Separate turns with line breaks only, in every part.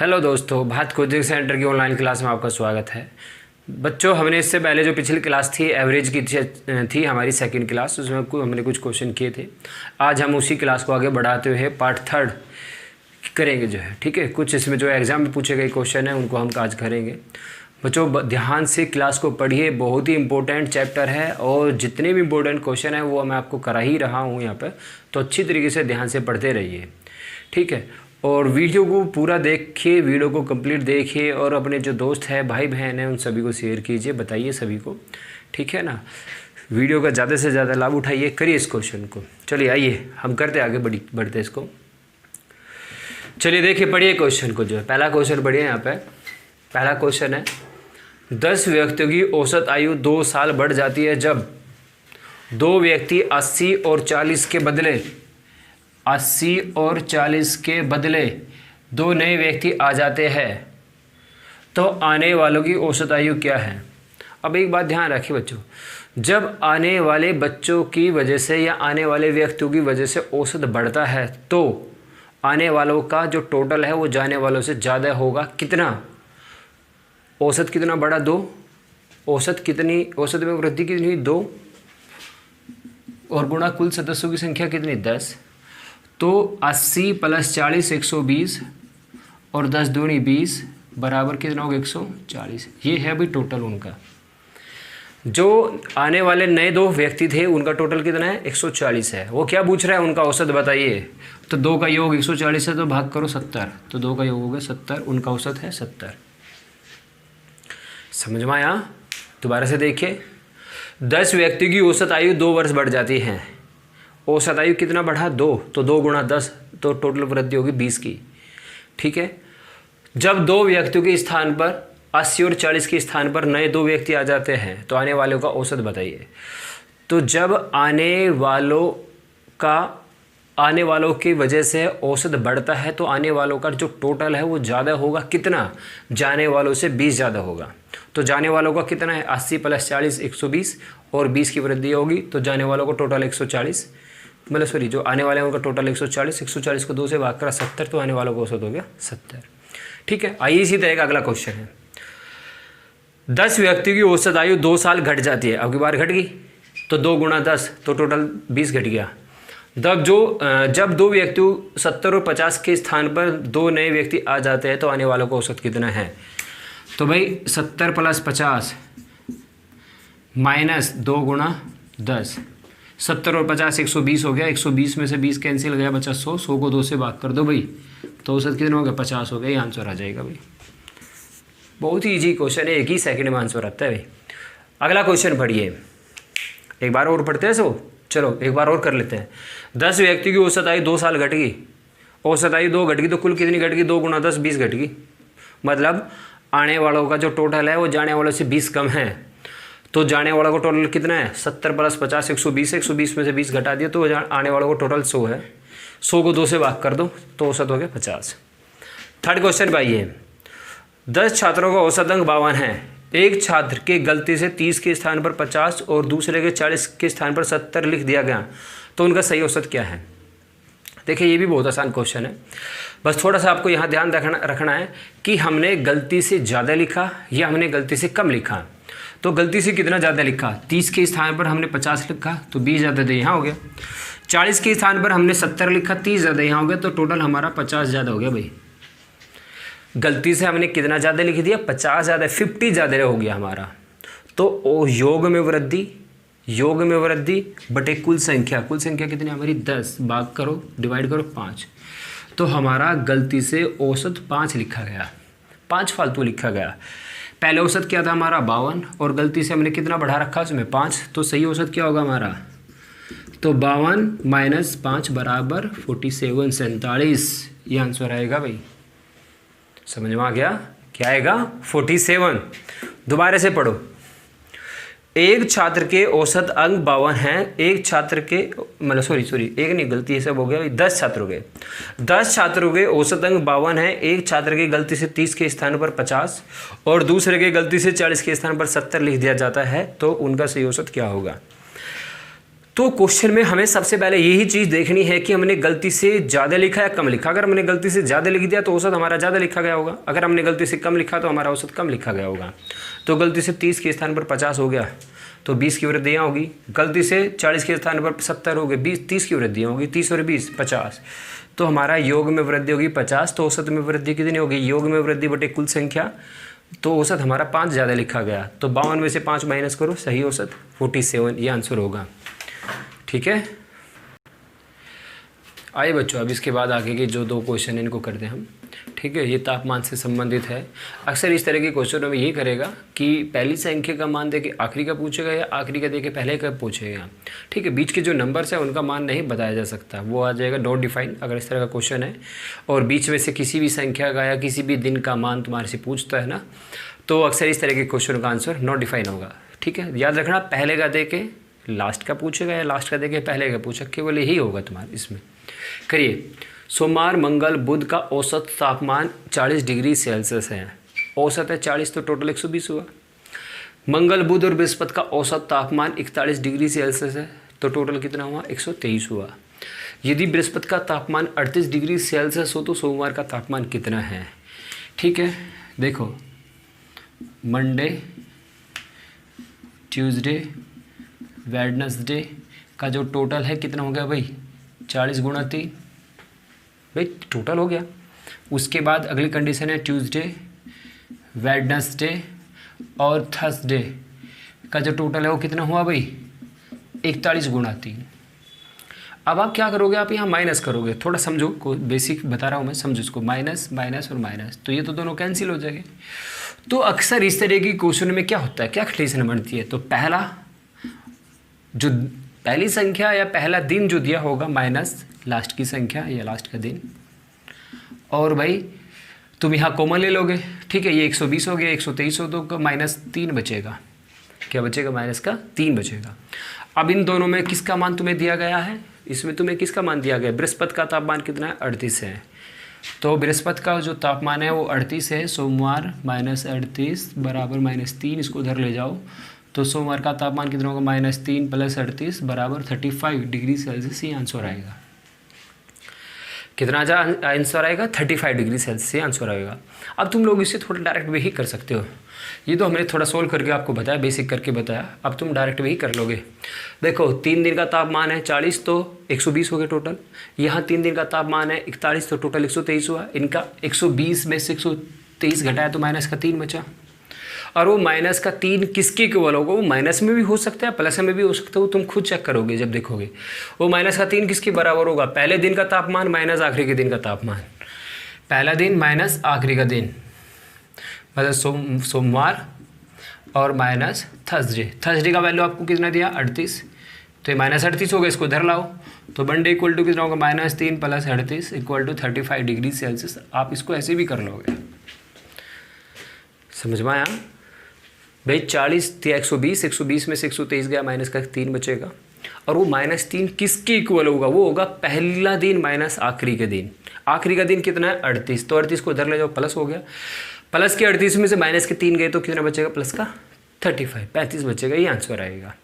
Hello दोस्तों, Bharat coaching centre की online class में आपका स्वागत है। बच्चों, हमने इससे पहले जो पिछली क्लास थी एवरेज की थी हमारी सेकंड क्लास, उसमें हमने कुछ क्वेश्चन किए थे। आज हम उसी क्लास को आगे बढ़ाते हुए पार्ट थर्ड करेंगे जो है, ठीक है। कुछ इसमें जो एग्ज़ाम में पूछे गए क्वेश्चन हैं उनको हम आज करेंगे। बच्चों ध्यान से क्लास को पढ़िए, बहुत ही इंपॉर्टेंट चैप्टर है और जितने भी इंपॉर्टेंट क्वेश्चन हैं वो मैं आपको करा ही रहा हूँ यहाँ पर, तो अच्छी तरीके से ध्यान से पढ़ते रहिए, ठीक है। और वीडियो को पूरा देखिए, वीडियो को कंप्लीट देखिए और अपने जो दोस्त हैं, भाई बहन हैं, उन सभी को शेयर कीजिए, बताइए सभी को, ठीक है ना। वीडियो का ज़्यादा से ज़्यादा लाभ उठाइए, करिए इस क्वेश्चन को। चलिए आइए हम करते आगे बढ़ते इसको। चलिए देखिए, पढ़िए क्वेश्चन को। जो है पहला क्वेश्चन पढ़िए यहाँ पे। पहला क्वेश्चन है 10 व्यक्तियों की औसत आयु 2 साल बढ़ जाती है जब 2 व्यक्ति 80 और 40 के बदले 80 और 40 के बदले 2 नए व्यक्ति आ जाते हैं, तो आने वालों की औसत आयु क्या है। अब एक बात ध्यान रखिए बच्चों, जब आने वाले बच्चों की वजह से या आने वाले व्यक्तियों की वजह से औसत बढ़ता है तो आने वालों का जो टोटल है वो जाने वालों से ज़्यादा होगा। कितना? औसत कितना बढ़ा? 2। औसत कितनी? औसत में वृद्धि कितनी हुई? 2 और गुणा कुल सदस्यों की संख्या कितनी? 10। तो 80 + 40 120 और 10 दूनी 20 बराबर कितना होगा? 140। ये है भाई टोटल उनका। जो आने वाले नए 2 व्यक्ति थे उनका टोटल कितना है? 140 है। वो क्या पूछ रहा है? उनका औसत बताइए। तो 2 का योग 140 है तो भाग करो 70, तो 2 का योग हो गया 70, उनका औसत है 70। समझ में आया? दोबारा से देखिए, 10 व्यक्ति की औसत आयु 2 वर्ष बढ़ जाती है। औसत आयु कितना बढ़ा? 2, तो 2 गुणा 10, तो टोटल वृद्धि होगी 20 की, ठीक है। जब 2 व्यक्तियों के स्थान पर 80 और 40 के स्थान पर नए 2 व्यक्ति आ जाते हैं तो आने वालों का औसत बताइए। तो जब आने वालों की वजह से औसत बढ़ता है तो आने वालों का जो टोटल है वो ज़्यादा होगा। कितना? जाने वालों से 20 ज़्यादा होगा। तो जाने वालों का कितना है? 80 + 40 120 और 20 की वृद्धि होगी, तो जाने वालों का टोटल 140, मतलब सॉरी, जो आने वाले हैं उनका टोटल 140, 140 को 2 से भाग करा 70, तो आने वालों का औसत हो गया 70, ठीक है। आइए इसी तरह का अगला क्वेश्चन है। 10 व्यक्तियों की औसत आयु 2 साल घट जाती है। अब की बार घट गई तो 2 गुणा 10, तो टोटल 20 घट गया। जब 2 व्यक्ति 70 और 50 के स्थान पर 2 नए व्यक्ति आ जाते हैं तो आने वालों का औसत कितना है। तो भाई 70 + 50 - 2 गुणा 10, 70 और 50 120 हो गया। 120 में से 20 कैंसिल हो गया, बचा 100, 100 को 2 से भाग कर दो भाई, तो औसत कितना हो गया? 50 हो गया। ये आंसर आ जाएगा भाई। बहुत ही इजी क्वेश्चन है, 1 ही सेकंड में आंसर आता है भाई। अगला क्वेश्चन पढ़िए, एक बार और पढ़ते हैं। चलो एक बार और कर लेते हैं। 10 व्यक्ति की औसत आयु 2 साल घट गई। औसत आयु 2 घट गई तो कुल कितनी घट गई? 2 गुणा 10 20 घट गई। मतलब आने वालों का जो टोटल है वो जाने वालों से 20 कम है। तो जाने वालों का टोटल कितना है? 70 + 50 120 है। 120 में से 20 घटा दिया तो आने वालों का टोटल 100 है। 100 को 2 से भाग कर दो तो औसत हो गया 50। थर्ड क्वेश्चन भाई है, 10 छात्रों का औसत अंक 52 है। एक छात्र के गलती से 30 के स्थान पर 50 और दूसरे के 40 के स्थान पर 70 लिख दिया गया, तो उनका सही औसत क्या है। देखिए ये भी बहुत आसान क्वेश्चन है, बस थोड़ा सा आपको यहाँ ध्यान रखना है कि हमने गलती से ज़्यादा लिखा या हमने गलती से कम लिखा। तो गलती से कितना ज़्यादा लिखा? 30 के स्थान पर हमने 50 लिखा तो 20 ज़्यादा यहाँ हो गया। 40 के स्थान पर हमने 70 लिखा, 30 ज़्यादा यहाँ हो गया, तो टोटल हमारा 50 ज़्यादा हो गया भाई। गलती से हमने कितना ज़्यादा लिख दिया? 50 ज़्यादा, 50 ज़्यादा हो गया हमारा। तो योग में वृद्धि बटे कुल संख्या कितनी हमारी? 10, भाग करो डिवाइड करो 5, तो हमारा गलती से औसत 5 लिखा गया, 5 फालतू लिखा गया। पहले औसत क्या था हमारा? 52 और गलती से हमने कितना बढ़ा रखा उसमें? 5, तो सही औसत क्या होगा हमारा? तो 52 - 5 बराबर 47 47। ये आंसर आएगा भाई। समझ में आ गया? क्या आएगा? 47। दोबारा से पढ़ो। एक छात्र के औसत अंक 52 हैं। एक छात्र के मतलब सॉरी एक नहीं, गलती सब हो गया। 10 छात्रों के औसत अंक 52 हैं। एक छात्र की गलती से 30 के स्थान पर 50 और दूसरे के गलती से 40 के स्थान पर 70 लिख दिया जाता है, तो उनका सही औसत क्या होगा। तो क्वेश्चन में हमें सबसे पहले यही चीज़ देखनी है कि हमने गलती से ज़्यादा लिखा या कम लिखा। अगर हमने गलती से ज़्यादा लिख दिया तो औसत हमारा ज़्यादा लिखा गया होगा, अगर हमने गलती से कम लिखा तो हमारा औसत कम लिखा गया होगा। तो गलती से 30 के स्थान पर 50 हो गया तो 20 की वृद्धियाँ होगी, गलती से 40 के स्थान पर 70 हो गए, 30 की वृद्धियाँ होगी, 30 और 20 50, तो हमारा योग में वृद्धि होगी 50, तो औसत में वृद्धि कितनी होगी, योग में वृद्धि बटे कुल संख्या, तो औसत हमारा 5 ज़्यादा लिखा गया, तो 52 में से 5 माइनस करो, सही औसत 47, ये आंसर होगा। ठीक है, आइए बच्चों अब इसके बाद आगे के जो 2 क्वेश्चन इनको करते हैं हम। ठीक है, ये तापमान से संबंधित है। अक्सर इस तरह के क्वेश्चनों में यही करेगा कि पहली संख्या का मान देके आखिरी का पूछेगा या आखिरी का देके पहले का पूछेगा। ठीक है, बीच के जो नंबर्स हैं उनका मान नहीं बताया जा सकता, वो आ जाएगा नॉट डिफाइन अगर इस तरह का क्वेश्चन है। और बीच में से किसी भी संख्या का या किसी भी दिन का मान तुम्हारे से पूछता है ना, तो अक्सर इस तरह के क्वेश्चन का आंसर नॉट डिफाइन होगा। ठीक है, याद रखना, पहले का दे के लास्ट का पूछेगा या लास्ट का दे के पहले का पूछेगा, केवल यही होगा तुम्हारे इसमें। करिए, सोमवार मंगल बुध का औसत तापमान 40 डिग्री सेल्सियस है। औसत है 40 तो टोटल 120 हुआ। मंगल बुध और बृहस्पति का औसत तापमान 41 डिग्री सेल्सियस है, तो टोटल कितना हुआ, 123 हुआ। यदि बृहस्पति का तापमान 38 डिग्री सेल्सियस हो तो सोमवार का तापमान कितना है। ठीक है, देखो मंडे, ट्यूसडे, वेडनेसडे का जो टोटल है कितना हो गया भाई, 40 गुणा 3, भाई टोटल हो गया। उसके बाद अगली कंडीशन है ट्यूसडे, वेडनेसडे और थर्सडे का जो टोटल है वो कितना हुआ भाई, 41 गुणा 3। अब आप क्या करोगे, आप यहाँ माइनस करोगे, थोड़ा समझो, को बेसिक बता रहा हूँ मैं, समझो इसको, माइनस माइनस और माइनस, तो ये तो दोनों कैंसिल हो जाएंगे। तो अक्सर इस तरह की क्वेश्चन में क्या होता है, क्या कंडीशन बनती है, तो पहली संख्या या पहला दिन जो दिया होगा माइनस लास्ट की संख्या या लास्ट का दिन, और भाई तुम यहाँ कॉमन ले लोगे। ठीक है, ये 120 हो गया, 123 हो तो माइनस 3 बचेगा, क्या बचेगा, माइनस का 3 बचेगा। अब इन दोनों में किसका मान तुम्हें दिया गया है, इसमें तुम्हें किसका मान दिया गया है, बृहस्पति का तापमान कितना है, 38 है, तो बृहस्पति का जो तापमान है वो 38 है। सोमवार माइनस 38 बराबर माइनस 3, इसको उधर ले जाओ, तो सोमवार का तापमान कितना होगा, -3 + 38 बराबर 35 डिग्री सेल्सियस, ये आंसर आएगा। कितना आंसर आएगा, 35 डिग्री सेल्सियस आंसर आएगा। अब तुम लोग इसे थोड़ा डायरेक्ट वे ही कर सकते हो, ये तो हमने थोड़ा सोल्व करके आपको बताया, बेसिक करके बताया, अब तुम डायरेक्ट वे ही कर लोगे। देखो 3 दिन का तापमान है 40, तो 120 हो गए टोटल। यहाँ 3 दिन का तापमान है 41, तो टोटल 123 हुआ। इनका 120 में से 123 घटाया तो माइनस का 3 बचा, और वो माइनस का 3 किसके इक्वल होगा, वो माइनस में भी हो सकता है प्लस में भी हो सकता है, वो तुम खुद चेक करोगे जब देखोगे। वो माइनस का 3 किसके बराबर होगा, पहले दिन का तापमान माइनस आखिरी के दिन का तापमान, पहला दिन माइनस आखिरी का दिन, मतलब सोमवार और माइनस थर्सडे। थर्सडे का वैल्यू आपको कितना दिया, 38, तो ये -38 हो गया, इसको इधर लाओ, तो मंडे इक्वल टू कितना होगा, -3 + 38 = 35 डिग्री सेल्सियस। आप इसको ऐसे भी कर लोगे, समझ में आया भाई। 40 या 120, 120 में से 123 गया, माइनस का 3 बचेगा, और वो -3 किसके इक्वल होगा, वो होगा पहला दिन माइनस आखिरी के दिन। आखिरी का दिन कितना है, 38, तो 38 को इधर ले जाओ, प्लस हो गया, प्लस के 38 में से माइनस के 3 गए तो कितना बचेगा, प्लस का 35, 35 बचेगा, ये आंसर आएगा।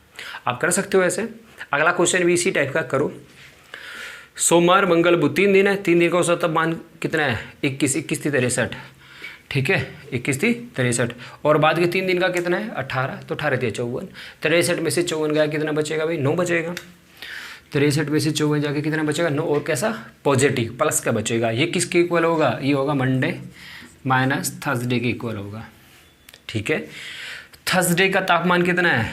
आप कर सकते हो ऐसे। अगला क्वेश्चन भी इसी टाइप का करो। सोमवार मंगल बुध 3 दिन है, 3 दिन का औसत तापमान कितना है, 21, 21 थी 63, ठीक है 21 थी 63, और बाद के 3 दिन का कितना है, 18, तो 18 थी 54, 63 में से 54 गया, कितना बचेगा भाई, 9 बचेगा। 63 में से 54 जाके कितना बचेगा, 9, और कैसा, पॉजिटिव प्लस का बचेगा। ये किसके इक्वल होगा, ये होगा मंडे माइनस थर्सडे के इक्वल होगा। ठीक है, थर्सडे का तापमान कितना है,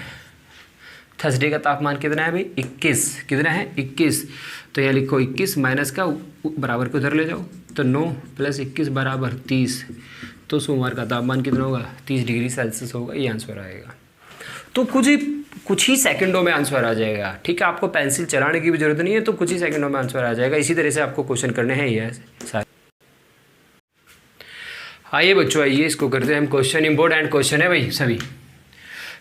थर्सडे का तापमान कितना है भाई, 21, कितना है 21, तो यहाँ लिखो 21 माइनस का बराबर को उधर ले जाओ, तो 9 + 21 बराबर 30, तो सोमवार का तापमान कितना होगा, 30 डिग्री सेल्सियस होगा, ये आंसर आएगा। तो कुछ ही सेकंडों में आंसर आ जाएगा। ठीक है, आपको पेंसिल चलाने की भी जरूरत नहीं है, तो कुछ ही सेकंडों में आंसर आ जाएगा। इसी तरह से आपको क्वेश्चन करने हैं ये सारे। आइए बच्चों, आइए इसको करते हैं हम। क्वेश्चन इंपॉर्टेंट क्वेश्चन है भाई सभी,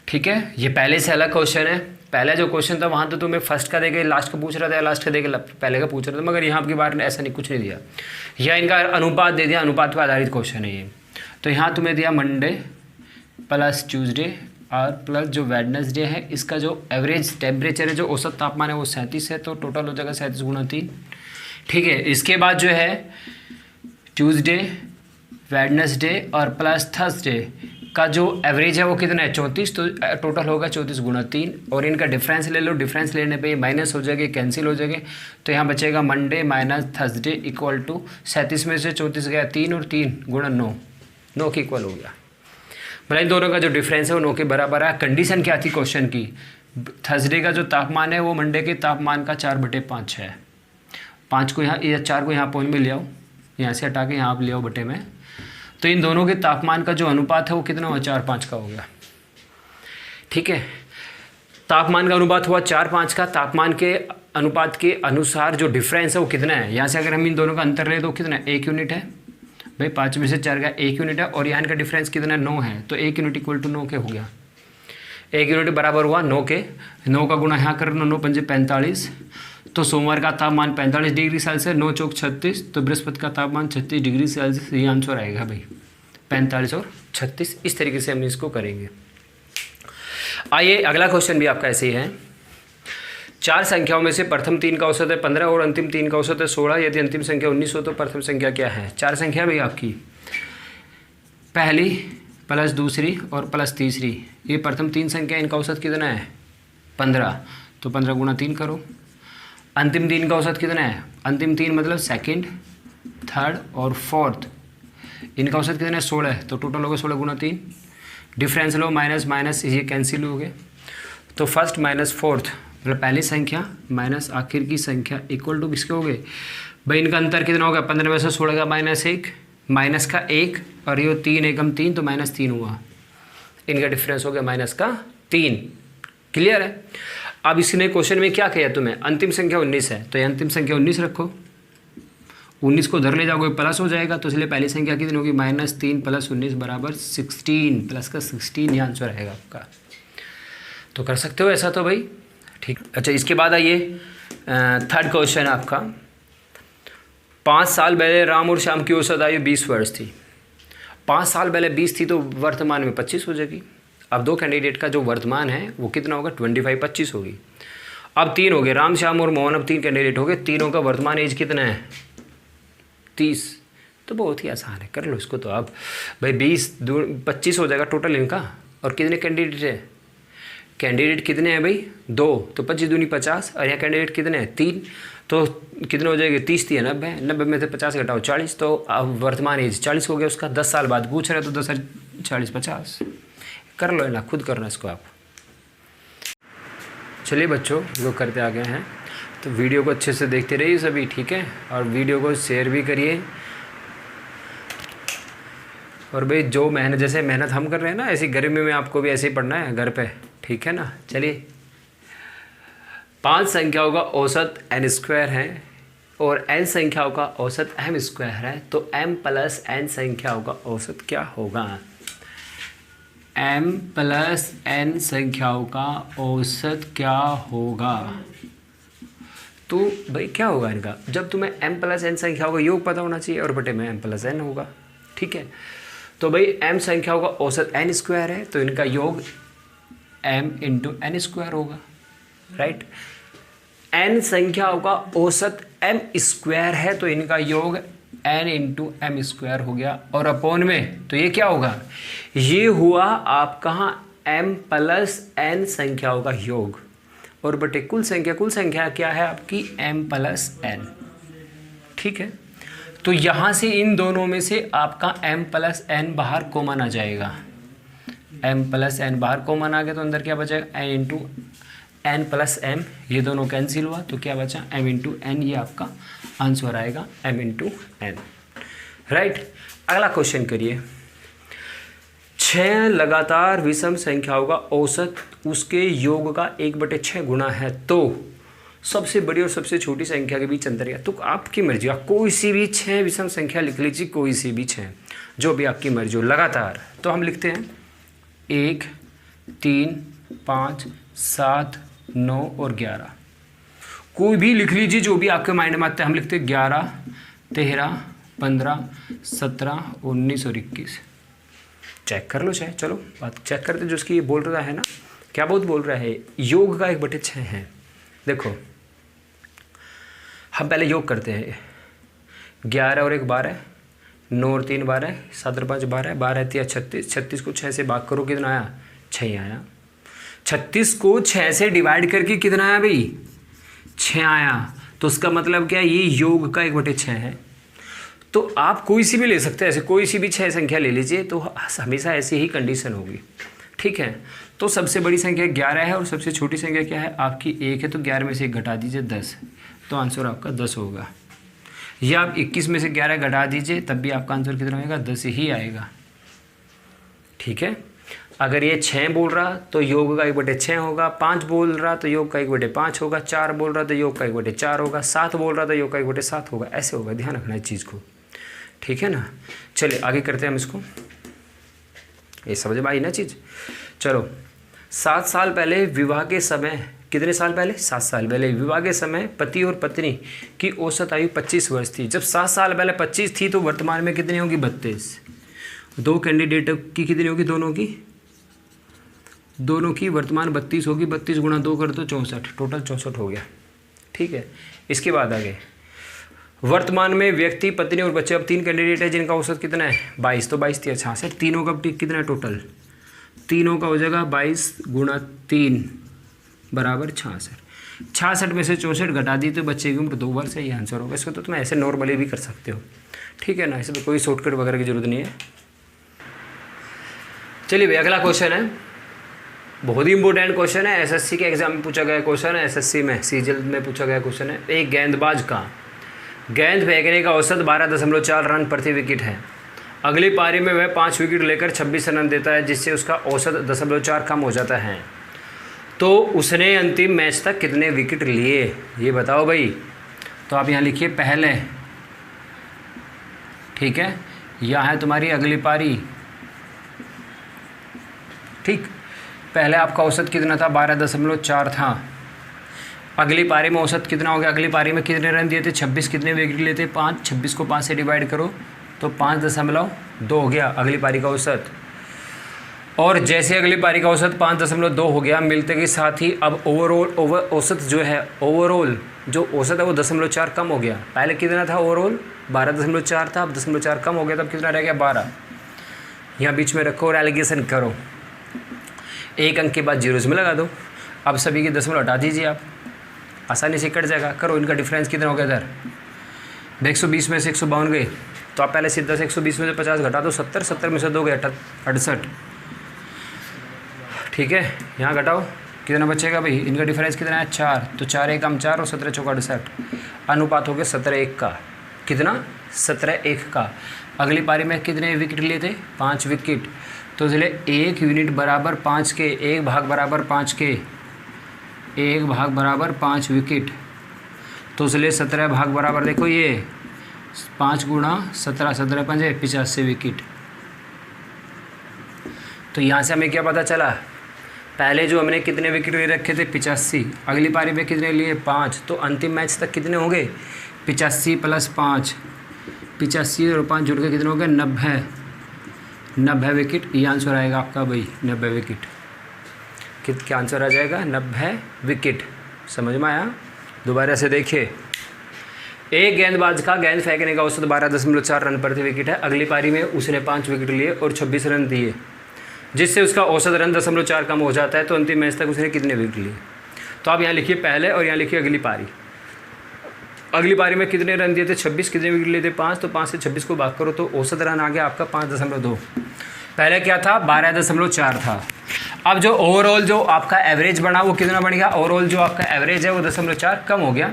ठीक है। ये पहले से अलग क्वेश्चन है। पहला जो क्वेश्चन था वहाँ तो तुम्हें फर्स्ट का देके लास्ट का पूछ रहा था, लास्ट का देके पहले का पूछ रहा था, मगर यहाँ आपकी बार ऐसा नहीं, कुछ नहीं दिया, या इनका अनुपात दे दिया, अनुपात पर आधारित क्वेश्चन है ये। तो यहाँ तुम्हें दिया मंडे + ट्यूसडे और प्लस जो वेडनेसडे है इसका जो एवरेज टेम्परेचर है, जो औसत तापमान है वो 37 है, तो टोटल हो जाएगा 37 गुणा 3। ठीक है, इसके बाद जो है ट्यूसडे, वेडनेसडे और प्लस थर्सडे का जो एवरेज है वो कितना है 34, तो टोटल होगा 34 गुणा 3। और इनका डिफरेंस ले लो, डिफरेंस लेने पे ये माइनस हो जाएगा, कैंसिल हो जाएगा, तो यहाँ बचेगा Monday minus Thursday equal to 37 में से 34 गया 3 और 3 गुणा 9, 9 के इक्वल हो गया। मतलब इन दोनों का जो डिफरेंस है वो 9 के बराबर है। कंडीशन क्या थी क्वेश्चन की, थर्सडे का जो तापमान है वो मंडे के तापमान का 4/5 है। 5 को यहाँ या 4 को यहाँ पॉइंट में ले आओ, यहाँ से हटा के यहाँ आप ले आओ बटे में, तो इन दोनों के तापमान का जो अनुपात है वो कितना हुआ 4-5 का हो गया। ठीक है, तापमान का अनुपात हुआ 4-5 का, तापमान के अनुपात के अनुसार जो डिफरेंस है वो कितना है, यहाँ से अगर हम इन दोनों का अंतर लें तो कितना है 1 यूनिट है भाई, 5 में से 4 का 1 यूनिट है, और यहाँ इनका डिफरेंस कितना है 9 है, तो 1 यूनिट इक्वल टू 9 के हो गया। 1 यूनिट बराबर हुआ 9 के, 9 का गुणा यहाँ कर 9 पंजे 45, तो सोमवार का तापमान 45 डिग्री सेल्सियस, 9 चौक 36, तो बृहस्पति का तापमान 36 डिग्री सेल्सियस, ये आंसर आएगा भाई 45 और 36। इस तरीके से हम इसको करेंगे। आइए अगला क्वेश्चन भी आपका ऐसे ही है। 4 संख्याओं में से प्रथम 3 का औसत है 15 और अंतिम 3 का औसत है 16, यदि अंतिम संख्या 19 हो तो प्रथम संख्या क्या है। 4 संख्या भाई आपकी, पहली प्लस दूसरी और प्लस तीसरी, ये प्रथम 3 संख्या, इनका औसत कितना है 15, तो 15 गुणा 3 करो। अंतिम 3 का औसत कितना है, अंतिम 3 मतलब सेकंड, थर्ड और फोर्थ, इनका औसत कितना है 16 है, तो टोटल होगा 16 गुणा 3। डिफरेंस लो, माइनस माइनस ये कैंसिल हो गए, तो फर्स्ट माइनस फोर्थ मतलब पहली संख्या माइनस आखिर की संख्या इक्वल टू किसके हो गए भाई, इनका अंतर कितना होगा 15 में से 16 का -1, माइनस का 1 और ये 3 एकम 3, तो -3 हुआ, इनका डिफरेंस हो गया -3। क्लियर है। अब इसने क्वेश्चन में क्या किया तुम्हें, अंतिम संख्या 19 है, तो ये अंतिम संख्या 19 रखो, 19 को उधर ले जाओगे प्लस हो जाएगा, तो इसलिए पहली संख्या कितनी होगी -3 + 19 बराबर 16, प्लस का 16 ये आंसर रहेगा आपका। तो कर सकते हो ऐसा तो भाई, ठीक। अच्छा, इसके बाद आइए थर्ड क्वेश्चन आपका। 5 साल पहले राम और श्याम की औसत आयु 20 वर्ष थी। 5 साल पहले 20 थी तो वर्तमान में 25 हो जाएगी। अब 2 कैंडिडेट का जो वर्तमान है वो कितना होगा 25 होगी। अब 3 हो गए, राम श्याम और मोहन, अब 3 कैंडिडेट हो गए, तीनों का वर्तमान एज कितना है 30, तो बहुत ही आसान है, कर लो इसको। तो अब भाई 25 हो जाएगा टोटल इनका, और कितने कैंडिडेट है, कैंडिडेट कितने हैं भाई 2, तो 25 दूनी 50, और यहाँ कैंडिडेट कितने हैं 3, तो कितने हो जाएंगे 30 थी 90, 90 में से 50 घटाओ 40, तो अब वर्तमान एज 40 हो गया उसका। 10 साल बाद पूछ रहे तो 10 40 50, कर लो ना, खुद करना इसको आप। चलिए बच्चों, लोग करते आ गए हैं, तो वीडियो को अच्छे से देखते रहिए सभी, ठीक है, और वीडियो को शेयर भी करिए। और भाई जो मेहनत, जैसे मेहनत हम कर रहे हैं ना, ऐसी गर्मी में आपको भी ऐसे ही पढ़ना है घर पे, ठीक है ना। चलिए, 5 संख्याओं का औसत n² है और n संख्याओं का औसत m² है, तो m + n संख्याओं का औसत क्या होगा। m + n संख्याओं का औसत क्या होगा, तो भाई क्या होगा इनका, जब तुम्हें m + n संख्याओं का योग पता होना चाहिए और बटे में m + n होगा, ठीक है। तो भाई m संख्याओं का औसत n² है, तो इनका योग m × n² होगा, राइट। n संख्याओं का औसत m² है, तो इनका योग n × m² हो गया, और अपॉन में तो ये क्या होगा, ये हुआ आपका m + n संख्याओं का योग, और बटे कुल संख्या क्या है आपकी m + n, ठीक है। तो यहाँ से इन दोनों में से आपका m + n बाहर कॉमन आ जाएगा, m + n बाहर कॉमन आ गया, तो अंदर क्या बचेगा n × n + m, ये दोनों कैंसिल हुआ, तो क्या बचा m × n, ये आपका आंसर आएगा m × n, राइट। अगला क्वेश्चन करिए। 6 लगातार विषम संख्याओं का औसत उसके योग का 1/6 गुना है, तो सबसे बड़ी और सबसे छोटी संख्या के बीच अंतर क्या। तो आपकी मर्जी, आप कोई सी भी 6 विषम संख्या लिख लीजिए, कोई सी भी 6, जो भी आपकी मर्जी हो लगातार। तो हम लिखते हैं 1, 3, 5, 7, 9 और 11, कोई भी लिख लीजिए जो भी आपके माइंड में आता है। हम लिखते हैं 11, 13, 15, 17, 19 और 21, चेक कर लो चाहे, चलो बात चेक करते। जो उसकी बोल रहा है ना, क्या बहुत बोल रहा है, योग का 1/6 है। देखो हम पहले योग करते हैं। 11 और 1 12, 9 और 3 12, 7 और 5 12, 12 3 36, 36 को 6 से भाग करो कितना आया, 6 आया। 36 को 6 से डिवाइड करके कितना आया भाई, 6 आया। तो उसका मतलब क्या, ये योग का 1/6 है। तो आप कोई सी भी ले सकते हैं, ऐसे कोई सी भी 6 संख्या ले लीजिए, तो हमेशा ऐसी ही कंडीशन होगी, ठीक है। तो सबसे बड़ी संख्या 11 है और सबसे छोटी संख्या क्या है आपकी 1 है, तो 11 में से 1 घटा दीजिए 10, तो आंसर आपका 10 होगा। या आप 21 में से 11 घटा दीजिए, तब भी आपका आंसर कितना आएगा, 10 ही आएगा, ठीक है। अगर ये 6 बोल रहा तो योग का 1/6 होगा, 5 बोल रहा तो योग का 1/5 होगा, 4 बोल रहा तो योग का 1/4 होगा, 7 बोल रहा तो योग का 1/7 होगा, ऐसे होगा। ध्यान रखना इस चीज़ को, ठीक है ना। चलिए आगे करते हैं हम इसको, ये समझ में आई ना चीज़। चलो 7 साल पहले विवाह के समय, कितने साल पहले, 7 साल पहले विवाह के समय पति और पत्नी की औसत आयु 25 वर्ष थी। जब 7 साल पहले 25 थी तो वर्तमान में कितनी होगी, 32। दो कैंडिडेट की कितनी होगी, दोनों की वर्तमान 32 होगी। 32 गुणा 2 कर दो 64, टोटल 64 हो गया, ठीक है। इसके बाद आगे वर्तमान में व्यक्ति, पत्नी और बच्चे, अब 3 कैंडिडेट है जिनका औसत कितना है, 22। तो 22 3 66, तीनों का कितना है टोटल, तीनों का हो जाएगा 22 गुणा 3 बराबर 66। 66 में से 64 घटा दी तो बच्चे की उम्र 2 वर्ष है, ये आंसर होगा। इसको तो तुम ऐसे नॉर्मली भी कर सकते हो, ठीक है ना, इसमें कोई शॉर्टकट वगैरह की जरूरत नहीं है। चलिए भाई अगला क्वेश्चन है, बहुत ही इंपॉर्टेंट क्वेश्चन है, एसएससी के एग्जाम में पूछा गया क्वेश्चन है, एसएससी में सीजीएल में पूछा गया क्वेश्चन है। एक गेंदबाज का गेंद फेंकने का औसत 12.4 रन प्रति विकेट है। अगली पारी में वह 5 विकेट लेकर 26 रन देता है, जिससे उसका औसत 0.4 कम हो जाता है। तो उसने अंतिम मैच तक कितने विकेट लिए, ये बताओ भाई। तो आप यहाँ लिखिए पहले, ठीक है, यहाँ है तुम्हारी अगली पारी, ठीक। पहले आपका औसत कितना था, 12.4 था। अगली पारी में औसत कितना हो गया, अगली पारी में कितने रन दिए थे, 26, कितने विकेट लिए थे, 5। 26 को 5 से डिवाइड करो तो 5.2 हो गया अगली पारी का औसत। और जैसे अगली पारी का औसत 5.2 हो गया, मिलते के साथ ही अब औसत जो है, ओवरऑल जो औसत है वो 0.4 कम हो गया। पहले कितना था ओवरऑल, 12.4 था, अब 0.4 कम हो गया, तब कितना रह गया, 12। यहाँ बीच में रखो और एलिगेशन करो, 1 अंक के बाद 0 में लगा दो। अब सभी के 10 हटा दीजिए आप, आसानी से कट जाएगा। करो, इनका डिफरेंस कितना हो गया इधर, 120 में से 152 गए, तो आप पहले सीधा से 120 में से 50 घटा दो, 70, 70 में से 2 गए 68, ठीक है। यहाँ घटाओ, कितना बचेगा भाई, इनका डिफरेंस कितना है, 4, तो 4 1 कम 4 और 17 चौका 68, अनुपात हो गया 17:1 का, कितना, 17:1 का। अगली पारी में कितने विकेट लिए थे, 5 विकेट, तो इसलिए 1 यूनिट बराबर 5 के, 1 भाग बराबर 5 के, 1 भाग बराबर 5 विकेट, तो इसलिए 17 भाग बराबर, देखो ये 5 गुणा 17, 17 5 85 विकेट। तो यहाँ से हमें क्या पता चला, पहले जो हमने कितने विकेट ले रखे थे, 85, अगली पारी में कितने लिए, 5, तो अंतिम मैच तक कितने होंगे, 85 + 5, 85 और 5 जुड़ के कितने हो गए, 90 विकेट। ये आंसर आएगा आपका भाई, 90 विकेट। क्या आंसर आ जाएगा, 90 विकेट। समझ में आया, दोबारा से देखिए, एक गेंदबाज का गेंद फेंकने का औसत 12.4 रन प्रति विकेट है। अगली पारी में उसने 5 विकेट लिए और 26 रन दिए, जिससे उसका औसत रन 0.4 कम हो जाता है। तो अंतिम मैच तक उसने कितने विकेट लिए, तो आप यहाँ लिखिए पहले और यहाँ लिखिए अगली पारी। अगली पारी में कितने रन दिए थे, 26, कितने विकेट लिए थे, 5, तो 5 से 26 को भाग करो तो औसत रन आ गया आपका 5.2। पहले क्या था, 12.4 था। अब जो ओवरऑल जो आपका एवरेज बना वो कितना बन गया, ओवरऑल जो आपका एवरेज है वो 0.4 कम हो गया।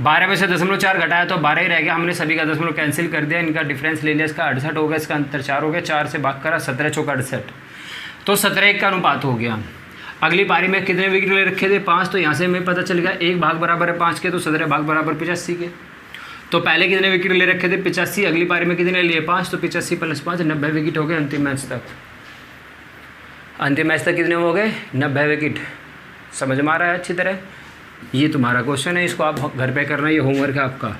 12 में से 0.4 घटाया तो 12 ही रह गया। हमने सभी का 0 कैंसिल कर दिया, इनका डिफरेंस ले लिया, इसका 68 हो गया, इसका अंतर 4 हो गया, 4 से भाग करा, 17 चौका 68, तो 17:1 का अनुपात हो गया। अगली पारी में कितने विकेट ले रखे थे, 5, तो यहाँ से हमें पता चल गया 1 भाग बराबर है 5 के, तो 17 भाग बराबर 85 के। तो पहले कितने विकेट ले रखे थे, 85, अगली पारी में कितने लिए, 5, तो 85 + 5 90 विकेट हो गए अंतिम मैच तक। अंतिम मैच तक कितने हो गए, 90 विकेट। समझ में आ रहा है अच्छी तरह। ये तुम्हारा क्वेश्चन है, इसको आप घर पे करना, ये होमवर्क है आपका,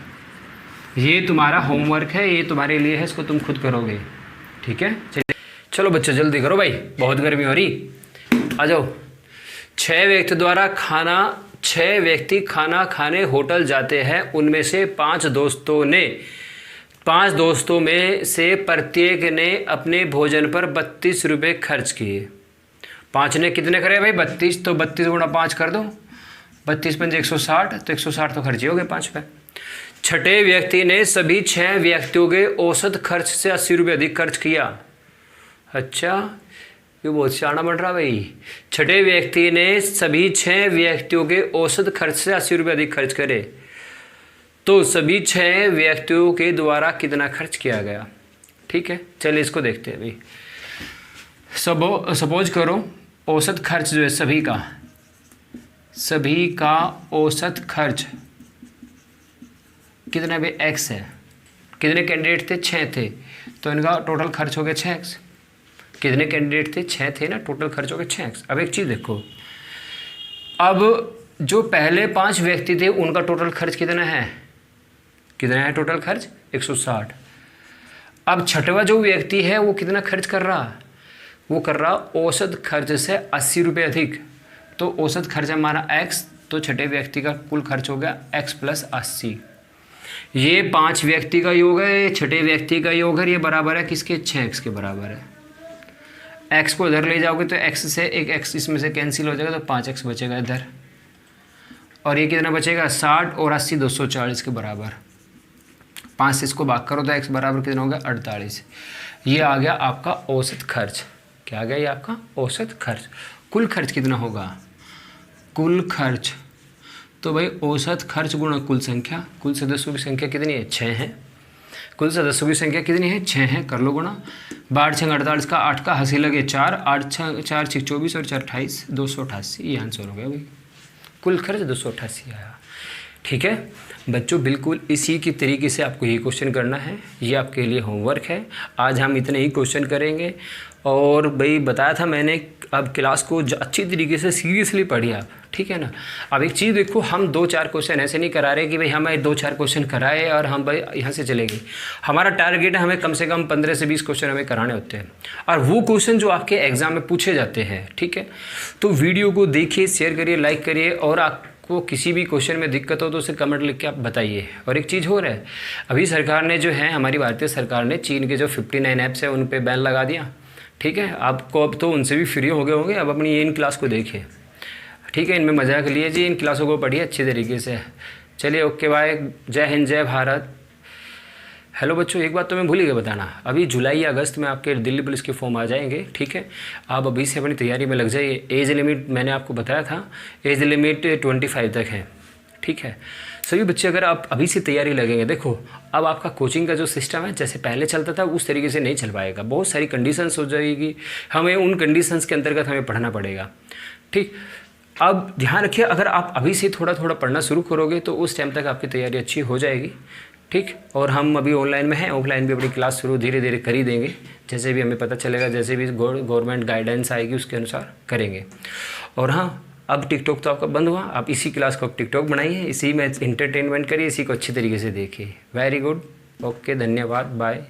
ये तुम्हारा होमवर्क है, ये तुम्हारे लिए है, इसको तुम खुद करोगे, ठीक है। चलो बच्चे जल्दी करो भाई, बहुत गर्मी हो रही। आ जाओ। 6 व्यक्ति खाना खाने होटल जाते हैं। उनमें से 5 दोस्तों में से प्रत्येक ने अपने भोजन पर 32 रुपये खर्च किए। 5 ने कितने करे भाई? 32, तो 32 गुणा 5 कर दो। 32 पंजे 160, तो 160 तो खर्च ही हो गए 5 पे। छठे व्यक्ति ने सभी 6 व्यक्तियों के औसत खर्च से 80 रुपये अधिक खर्च किया। अच्छा, ये बहुत शाना बन रहा भाई। छठे व्यक्ति ने सभी 6 व्यक्तियों के औसत खर्च से 80 रुपये अधिक खर्च करे, तो सभी 6 व्यक्तियों के द्वारा कितना खर्च किया गया। ठीक है, चलिए इसको देखते हैं भाई। सपोज करो औसत खर्च जो है सभी का औसत खर्च कितना भाई? x है। कितने कैंडिडेट थे? 6 थे, तो इनका टोटल खर्च हो गया 6x। कितने कैंडिडेट थे? 6 थे ना, टोटल खर्च हो गया 6x। अब एक चीज़ देखो, अब जो पहले 5 व्यक्ति थे उनका टोटल खर्च कितना है? टोटल खर्च 160। अब छठवा जो व्यक्ति है वो कितना खर्च कर रहा? वो कर रहा औसत खर्च से 80 रुपये अधिक। तो औसत खर्च हमारा x, तो छठे व्यक्ति का कुल खर्च हो गया x + 80। ये 5 व्यक्ति का योग है, ये छठे व्यक्ति का योग है, ये बराबर है किसके? 6x के बराबर है। x को इधर ले जाओगे तो x से एक x इसमें से कैंसिल हो जाएगा, तो 5x बचेगा इधर। और ये कितना बचेगा? 60 और 80 240 के बराबर। 5 से इसको भाग करो तो x बराबर कितना होगा? 48। ये आ गया आपका औसत खर्च। क्या आ गया? ये आपका औसत खर्च। कुल खर्च कितना होगा? कुल खर्च, तो भाई औसत खर्च गुणा कुल संख्या। कुल सदस्यों की संख्या कितनी है? 6 है। कुल सदस्यों की संख्या कितनी है? 6 है। कर लो गुणा। 12 6 48 का 8 का हंसी लगे 4, 8 4 6 24 और 4 28, 288। ये आंसर हो गया भाई। कुल खर्च 288 आया। ठीक है बच्चों, बिल्कुल इसी की तरीके से आपको ये क्वेश्चन करना है। ये आपके लिए होमवर्क है। आज हम इतने ही क्वेश्चन करेंगे। और भाई बताया था मैंने, अब क्लास को अच्छी तरीके से सीरियसली पढ़िए आप। ठीक है ना। अब एक चीज़ देखो, हम 2-4 क्वेश्चन ऐसे नहीं करा रहे कि भाई हमें 2-4 क्वेश्चन कराए और हम भाई यहाँ से चले गए। हमारा टारगेट है हमें कम से कम 15 से 20 क्वेश्चन हमें कराने होते हैं, और वो क्वेश्चन जो आपके एग्जाम में पूछे जाते हैं। ठीक है, तो वीडियो को देखिए, शेयर करिए, लाइक करिए, और आपको किसी भी क्वेश्चन में दिक्कत हो तो उसे कमेंट लिख के आप बताइए। और एक चीज़ हो रहा है, अभी सरकार ने जो है, हमारी भारतीय सरकार ने चीन के जो 59 ऐप्स है उन पर बैन लगा दिया। ठीक है, आपको अब तो उनसे भी फ्री हो गए होंगे। अब अपनी इन क्लास को देखिए। ठीक है, इनमें मजाक लीजिए, इन क्लासों को पढ़िए अच्छे तरीके से। चलिए ओके बाय, जय हिंद जय भारत। हेलो बच्चों, एक बात तो मैं भूल ही गया बताना, अभी जुलाई या अगस्त में आपके दिल्ली पुलिस के फॉर्म आ जाएंगे। ठीक है, आप अभी से अपनी तैयारी में लग जाइए। एज लिमिट मैंने आपको बताया था, एज लिमिट 25 तक है। ठीक है, सभी बच्चे अगर आप अभी से तैयारी लगेंगे, देखो अब आपका कोचिंग का जो सिस्टम है जैसे पहले चलता था उस तरीके से नहीं चल पाएगा। बहुत सारी कंडीशंस हो जाएगी, हमें उन कंडीशंस के अंतर्गत हमें पढ़ना पड़ेगा। ठीक, अब ध्यान रखिए, अगर आप अभी से थोड़ा थोड़ा पढ़ना शुरू करोगे तो उस टाइम तक आपकी तैयारी अच्छी हो जाएगी। ठीक, और हम अभी ऑनलाइन में हैं, ऑफलाइन भी अपनी क्लास शुरू धीरे धीरे कर ही देंगे। जैसे भी हमें पता चलेगा, जैसे भी गवर्नमेंट गाइडेंस आएगी उसके अनुसार करेंगे। और हाँ, अब टिकटॉक तो आपका बंद हुआ, आप इसी क्लास को टिकटॉक बनाइए, इसी में इंटरटेनमेंट करिए, इसी को अच्छी तरीके से देखिए। वेरी गुड, ओके, धन्यवाद, बाय।